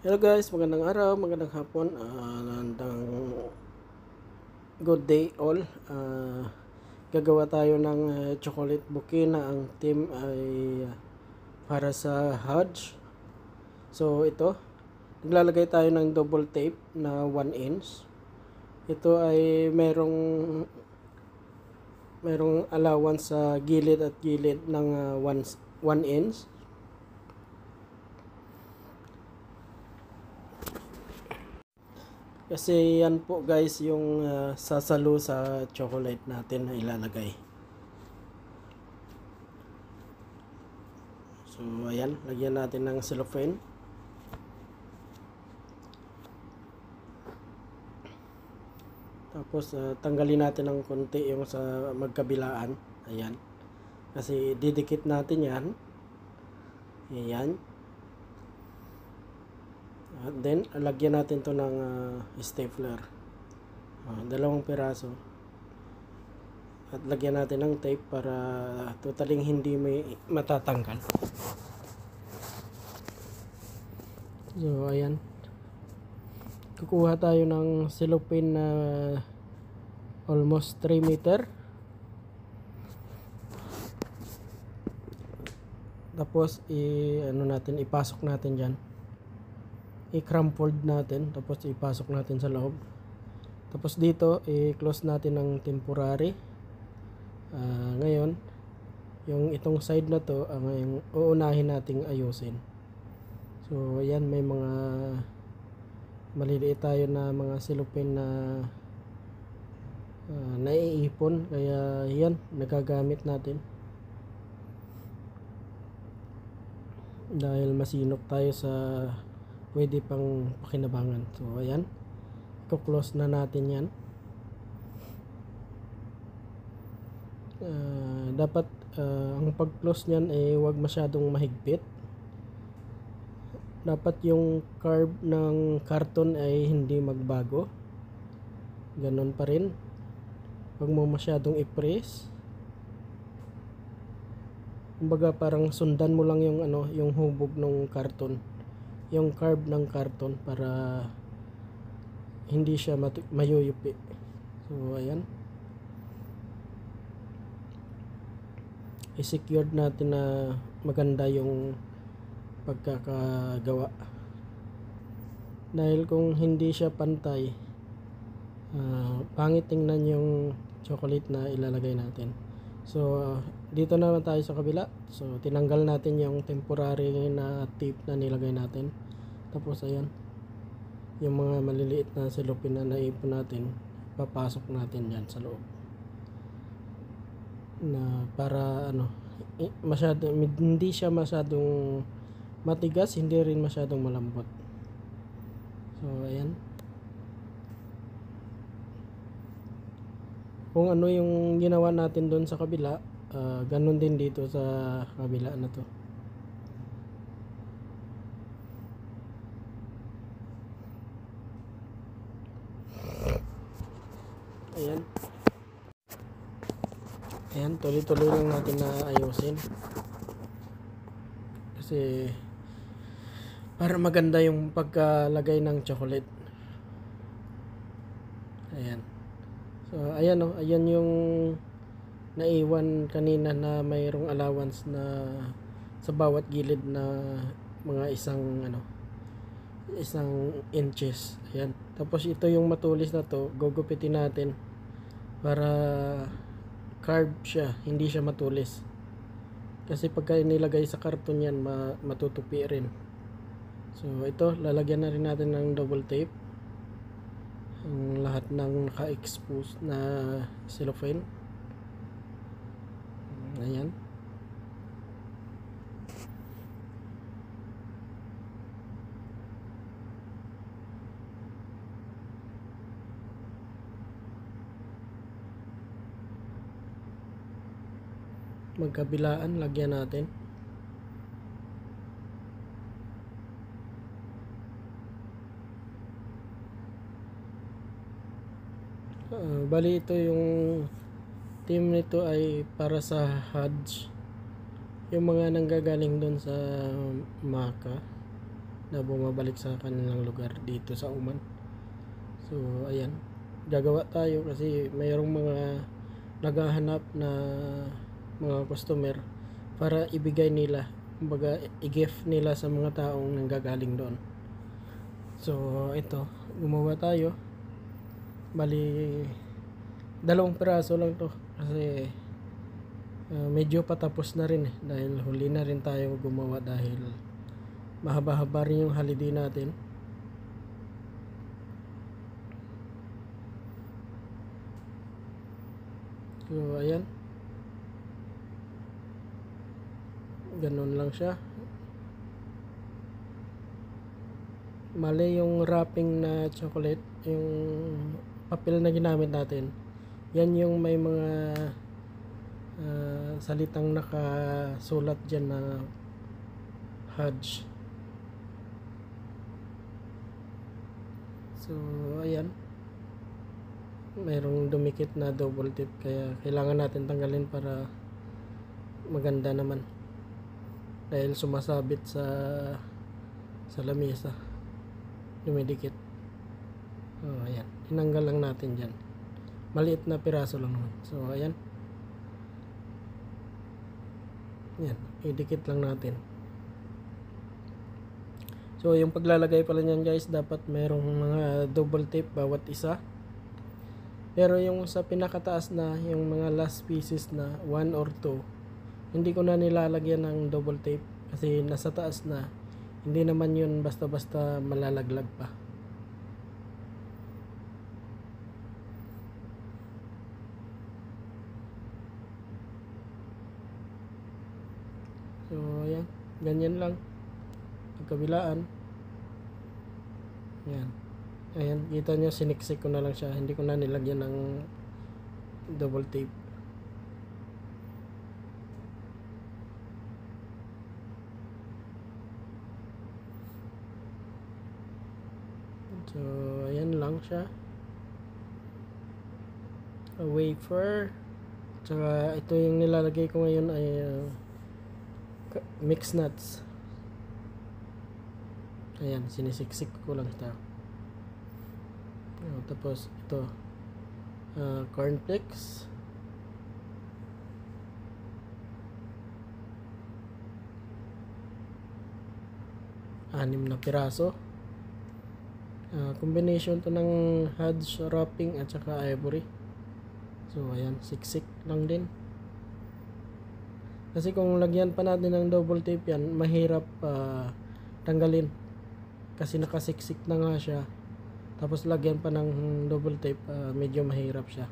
Hello guys, magandang araw, magandang hapon, magandang good day all. Gagawa tayo ng chocolate bouquet na ang theme ay para sa Hajj. So ito, naglalagay tayo ng double tape na 1 inch. Ito ay merong allowance sa gilid at gilid ng 1 inch. Kasi yan po guys yung sasalo sa chocolate natin na ilalagay. So ayan, lagyan natin ng cellophane. Tapos tanggalin natin ng konti yung sa magkabilaan. Ayan. Kasi didikit natin yan. Ayan. At then, lagyan natin to ng stapler. Dalawang piraso. At lagyan natin ng tape para totaling hindi may matatanggal. So, ayan. Kukuha tayo ng cellophane na almost 3 meter. Tapos, ipasok natin dyan. I-crumpled natin, tapos ipasok natin sa loob. Tapos dito i-close natin ng temporary. Ngayon yung itong side na to ang uunahin nating ayusin. So ayan, may mga maliliit tayo na mga cellophane na naiipon, kaya yan nagagamit natin dahil masinop tayo sa pwede pang pakinabangan. So ayan, i-close na natin yan. Dapat ang pag-close nyan ay huwag masyadong mahigpit. Dapat yung curve ng karton ay hindi magbago, ganon pa rin. Huwag mo masyadong i-press. Kumbaga parang sundan mo lang yung yung hubog ng karton, yung curve ng karton, para hindi siya mayuyupi. So ayan, i-secured natin na maganda yung pagkakagawa, dahil kung hindi siya pantay, pangit tingnan yung chocolate na ilalagay natin. So dito naman tayo sa kabila. So tinanggal natin yung temporary na tape na nilagay natin. Tapos ayan, yung mga maliliit na cellophane na naipon natin, papasok natin yan sa loob, na para hindi siya masyadong matigas, hindi rin masyadong malambot. So ayan, kung ano yung ginawa natin doon sa kabila, ganun din dito sa kabila na to. Ayan. Ayan, tuloy-tuloy lang natin na ayusin. Kasi para maganda yung pagkalagay ng chocolate. Ayan. So ayan ayan yung naiwan kanina na mayroong allowance na sa bawat gilid na mga isang inches. Ayan. Tapos ito yung matulis na to, gugupitin natin para carve siya, hindi siya matulis. Kasi pagka nilagay sa karton yan, matutupi rin. So ito, lalagyan na rin natin ng double tape ang lahat ng naka-expose na cellophane. Ayan. Magkabilaan, lagyan natin. Bali ito yung team nito ay para sa Hajj, yung mga nanggagaling doon sa Makkah. na bumabalik sa kanilang lugar dito sa Oman. So ayan, gagawa tayo kasi mayroong mga naghahanap na mga customer para ibigay nila, kumbaga i-gift nila sa mga taong nanggagaling doon. So ito, gumawa tayo. Bali 2 piraso lang to kasi medyo patapos na rin dahil huli na rin tayo gumawa dahil mahaba-haba rin yung holiday natin. So ayan, ganun lang siya. Mali yung wrapping na chocolate, yung papel na ginamit natin, yan yung may mga salitang nakasulat dyan na Hajj. So ayan, mayroong dumikit na double tip kaya kailangan natin tanggalin para maganda naman dahil sumasabit sa lamesa, dumidikit. Ayan, tinanggal lang natin dyan, maliit na piraso lang naman. So ayan, yan, idikit lang natin. So yung paglalagay pala niyan guys, dapat mayroong mga double tape bawat isa. Pero yung sa pinakataas na, yung mga last pieces na 1 or 2, hindi ko na nilalagyan ng double tape kasi nasa taas na, hindi naman yun basta-basta malalaglag pa. So ayan, ganyan lang pagkabilaan. Yan, ayan, kita nyo siniksik ko na lang siya, hindi ko na nilagyan ng double tape. So ayan lang siya, a wafer. Tsaka ito yung nilalagay ko ngayon ay mixed nuts. Ayan, sinisiksik ko lang ito. Tapos ito cornflakes, anim na piraso. Combination to ng Hajj wrapping at saka ivory. So ayan, siksik lang din kasi kung lagyan pa natin ng double tape yan, mahirap tanggalin kasi nakasiksik na nga siya. Tapos lagyan pa ng double tape, medyo mahirap siya.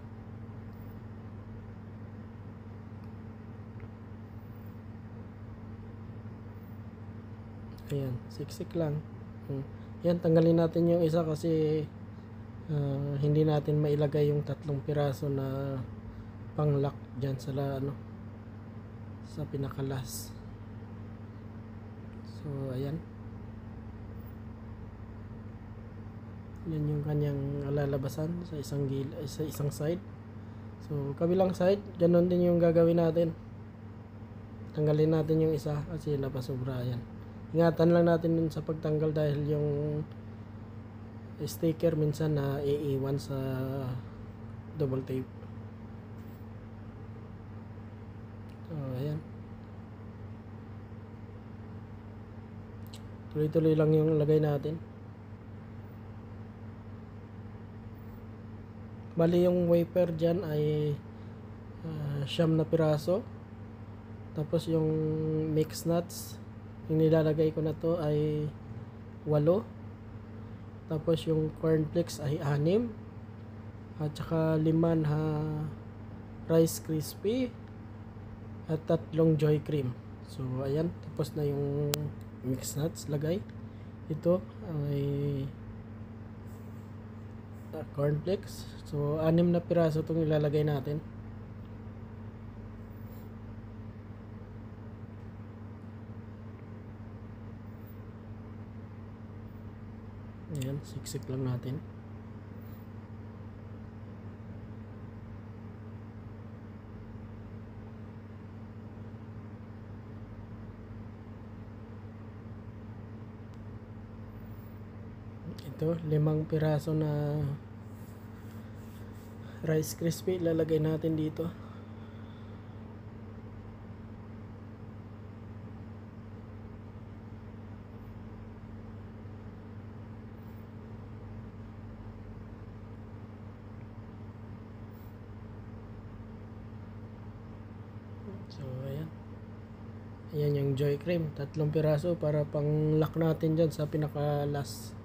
Ayan, siksik lang. Yan, tanggalin natin yung isa kasi hindi natin mailagay yung 3 piraso na pang-lock dyan sa sa pinakalas. So ayan, yan yung kanyang lalabasan sa isang side. So kabilang side, ganun din yung gagawin natin. Tanggalin natin yung isa kasi napasobra. Yan, ingatan lang natin dun sa pagtanggal dahil yung sticker minsan na iiwan sa double tape. So ayan, tuloy-tuloy lang yung lagay natin. Bali yung wafer dyan ay 9 na piraso. Tapos yung mixed nuts, yung nilalagay ko na to ay 8. Tapos yung cornflakes ay 6. At saka 5 na Rice Crispy at 3 Joy Cream. So ayan, tapos na yung mixed nuts lagay. Ito ay cornflakes. So 6 na piraso itong ilalagay natin. Ayan, siksik lang natin. Ito, 5 piraso na Rice Crispy lalagay natin dito. So ayan, ayan yung Joy Cream, 3 piraso para pang lock natin dyan sa pinaka last.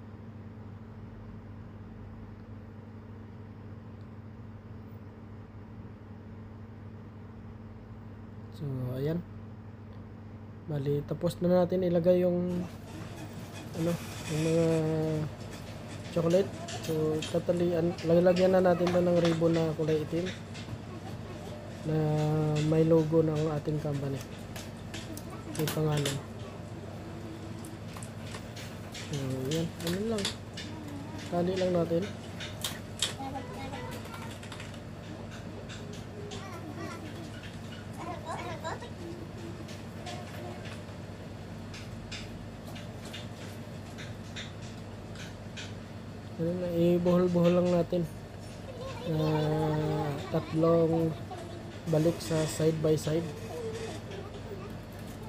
So ayan, bali tapos na natin ilagay yung ano, yung mga chocolate. So lalagyan na natin doon ng ribbon na kulay itim na may logo ng ating company, may pangalan. So yan, ano lang, tali lang natin. Ibuhol-buhol lang natin, 3 balik sa side by side,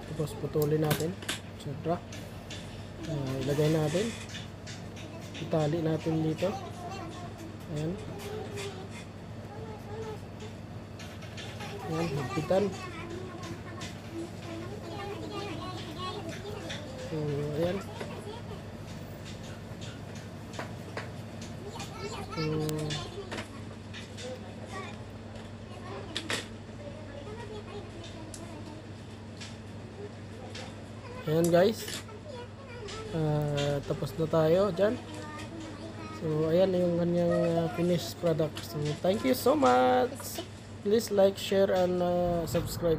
tapos putulin natin sobra. Ilagay natin, itali natin dito, ayan, ayan, higpitan. So ayan, so ayan guys, tapos na tayo dyan. So ayan yung kanyang finished product. So thank you so much, please like, share and subscribe.